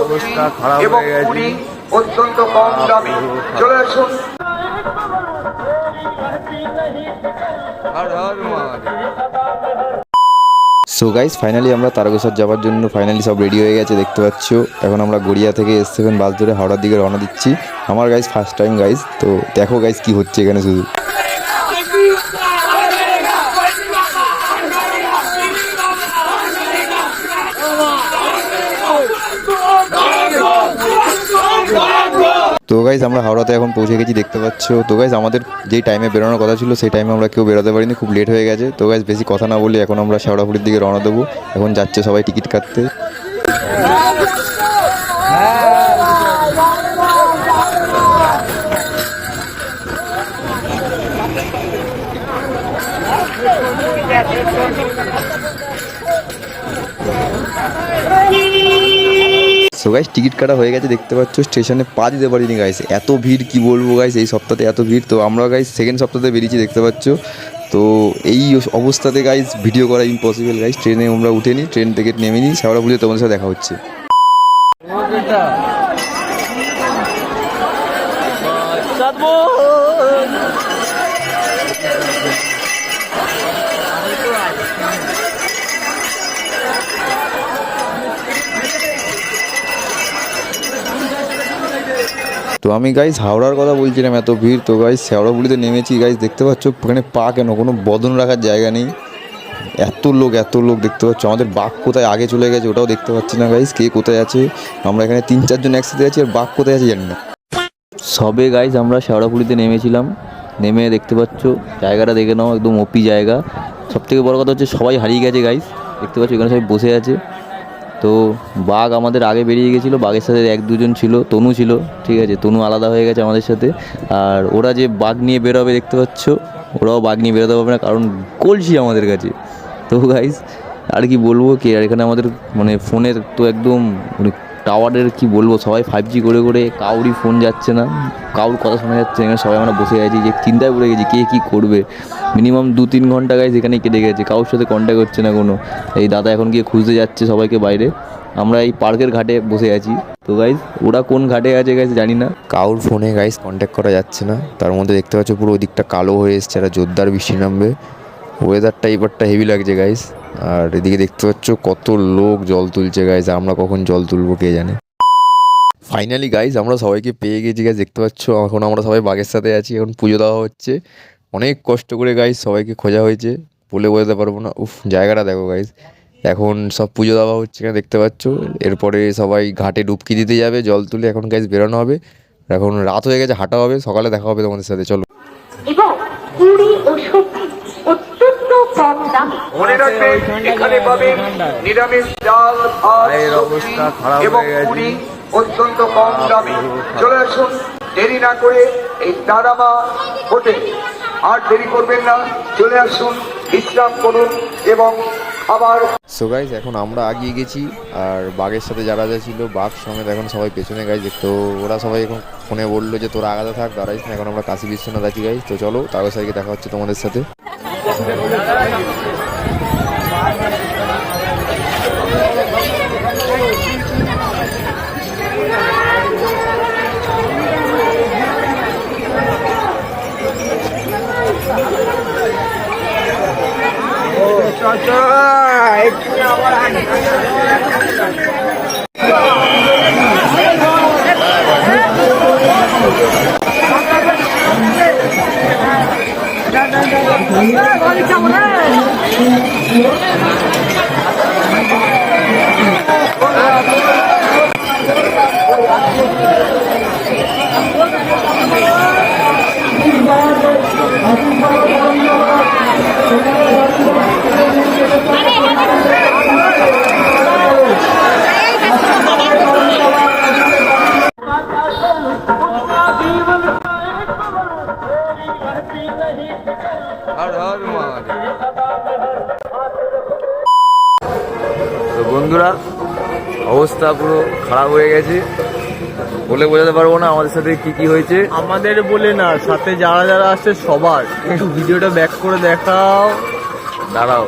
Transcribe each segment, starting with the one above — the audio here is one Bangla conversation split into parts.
অবস্থা খারাপ হয়ে গেছে, অত্যন্ত কম দামে চলে আসুন। সো গাইস ফাইনালি আমরা তারকেশ্বর যাওয়ার জন্য ফাইনালি সব রেডি হয়ে গেছে দেখতে পাচ্ছ। এখন আমরা গড়িয়া থেকে S7 বাস ধরে হাওড়ার দিকে রওনা দিচ্ছি। আমার গাইস ফার্স্ট টাইম গাইস, তো দেখো গাইস কি হচ্ছে এখানে শুধু। তো গাইজ আমরা হাওড়াতে এখন পৌঁছে গেছি দেখতে পাচ্ছ। তো গাইজ আমাদের যেই টাইমে বেরোনোর কথা ছিল সেই টাইমে আমরা কেউ বেরোতে পারিনি, খুব লেট হয়ে গেছে। তো গাইজ বেশি কথা না বলে এখন আমরা শেওড়াফুলির দিকে রওনা দেবো। এখন যাচ্ছে সবাই টিকিট কাটতে। সো গাইস টিকিট কাটা হয়ে গেছে দেখতে পাচ্ছ। স্টেশনে পা দিতে পারিনি গাইস, এত ভিড় কি বলবো গাইস, এই সপ্তাহে এত ভিড়। তো আমরা গাইস সেকেন্ড সপ্তাহে বেরিয়েছি দেখতে পাচ্ছ। তো এই অবস্থাতে গাইস ভিডিও করা ইম্পসিবল গাইস। ট্রেনে আমরা উঠেনি, ট্রেন থেকে নেমে নিই, শেওড়াফুলিতে তোমাদের সাথে দেখা হচ্ছে। তো আমি গাইস হাওড়ার কথা বলছিলাম, এত ভিড়। তো গাইস শেওড়াফুলিতে নেমেছি গাইস, দেখতে পাচ্ছ ওখানে পা কেন, কোনো বদন রাখার জায়গা নেই, এত লোক দেখতে পাচ্ছ। আমাদের বাঘ কোথায় আগে চলে গেছে ওটাও দেখতে পাচ্ছি না গাইস, কে কোথায় আছে। আমরা এখানে 3-4 জন একসাথে আছি, আর বাঘ কোথায় আছে জানি না। সবে গাইস আমরা শেওড়াফুলিতে নেমেছিলাম, নেমে দেখতে পাচ্ছ জায়গাটা দেখে নাও, একদম ওপি জায়গা। সবথেকে বড় কথা হচ্ছে সবাই হারিয়ে গেছে গাইস, দেখতে পাচ্ছ এখানে সবাই বসে আছে। তো বাঘ আমাদের আগে বেরিয়ে গেছিলো, বাঘের সাথে 1-2 জন ছিল, তনু ছিল, ঠিক আছে, তনু আলাদা হয়ে গেছে আমাদের সাথে। আর ওরা যে বাঘ নিয়ে বেরোবে দেখতে পাচ্ছ, ওরাও বাঘ নিয়ে বেরোতে পারবে না, কারণ কলসি আমাদের কাছে। তো গাইস আর কি বলবো, কি আর এখানে আমাদের মানে ফোনের তো একদম মানে টাওয়ারের কি বলবো, সবাই 5G করে কাউরই ফোন যাচ্ছে না, কাউর কথা শোনা যাচ্ছে। এখানে সবাই আমরা বসে আছি, যে চিন্তায় পড়ে গেছি কে কী করবে। মিনিমাম 2-3 ঘন্টা গাইস এখানেই কেটে গেছে, কারোর সাথে কন্ট্যাক্ট হচ্ছে না কোনো। এই দাদা এখন গিয়ে খুঁজতে যাচ্ছে সবাইকে বাইরে, আমরা এই পার্কের ঘাটে বসে আছি। তো গাইস ওরা কোন ঘাটে আছে গাইস জানি না, কাউর ফোনে গাইস কন্ট্যাক্ট করা যাচ্ছে না। তার মধ্যে দেখতে পাচ্ছ পুরো ওই দিকটা কালো হয়ে এসছে, একটা জোরদার বৃষ্টি নামবে। ওয়েদারটা এবারটা হেভি লাগছে গাইস। আর এদিকে দেখতে পাচ্ছ কত লোক জল তুলছে গাইস, আমরা কখন জল তুলবো কে জানে। ফাইনালি গাইস আমরা সবাইকে পেয়ে গেছি গাইস, দেখতে পাচ্ছ এখন আমরা সবাই বাঘের সাথে আছি। এখন পুজো দেওয়া হচ্ছে, অনেক কষ্ট করে গাইস সবাইকে খোঁজা হয়েছে, বলে বোঝাতে পারবো না। উফ জায়গাটা দেখো গাইস, এখন সব পুজো দেওয়া হচ্ছে এখানে দেখতে পাচ্ছ। এরপরে সবাই ঘাটে ডুবকি দিতে যাবে জল তুলে, এখন গাইস বেরোনো হবে। এখন রাত হয়ে গেছে, হাঁটা হবে, সকালে দেখা হবে তোমাদের সাথে, চলো। এবং কুড়ি ও সবজি অত্যন্ত কম দামে। মনে রাখবেন এখানে পাবেন নিরামিষ ডাল, ভাত, সবজি এবং পুরি অত্যন্ত কম দামে। চলে আসুন দেরি না করে এই তারামা হোটেল, আর দেরি করবেন না, চলে আসুন, বিশ্রাম করুন এবং আবার। সো গাইজ এখন আমরা আগিয়ে গেছি, আর বাঘের সাথে যারা যা ছিল বাঘ সমেত এখন সবাই পেছনে গাইজ। তো ওরা সবাই এখন ফোনে বললো যে তোরা আগাতে থাক, দাঁড়াইস না। এখন আমরা কাশী বিশ্বনাথ আছি গাইজ, তো চলো তারকেশ্বরকে দেখা হচ্ছে তোমাদের সাথে। তো বন্ধুরা অবস্থা পুরো খারাপ হয়ে গেছে, বলে বোঝাতে পারবো না আমাদের সাথে কি কি হয়েছে। আমাদের বলে না, সাথে যারা যারা আসছে সবার একটু ভিডিওটা ব্যাক করে দেখাও। দাঁড়াও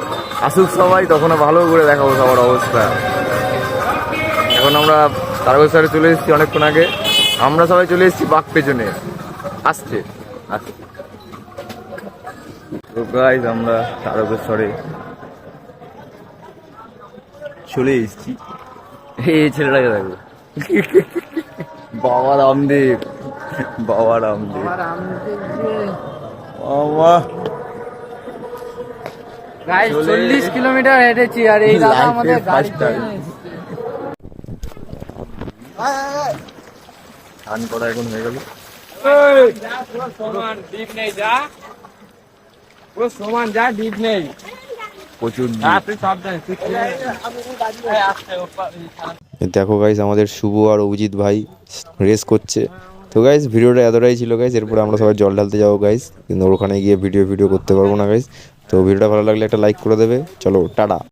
আসুক সবাই, তখন ভালো করে দেখাবো সবার অবস্থা। এখন আমরা তারকেশ্বরে চলে এসেছি অনেকক্ষণ আগে। আমরা সবাই চলে এসেছি বাঘ পেছনে আসছে আসছে। তো গাইস আমরা তারকেশ্বরে চলে এসেছি। এই ছেলেটাকে দেখো, বাবা রামদেব, বাবা রামদেব, বাবা 40 কিলোমিটার হেঁটেছি আর এই দাদা আমাদের গাড়ি স্নান করা এখন হয়ে গেল। ডিপ নেই, যা পুরো সমান, যা ডিপ নেই। প্রচুর তুই সব জানিস, তুই দেখো গাইস আমাদের শুভ আর অভিজিৎ ভাই রেস করছে। তো গাইস ভিডিওটা এতটাই ছিল গাইস, এরপরে আমরা সবাই জল ঢালতে যাবো গাইস, কিন্তু ওখানে গিয়ে ভিডিও করতে পারবো না গাইস। তো ভিডিওটা ভালো লাগলে একটা লাইক করে দেবে। চলো টাটা।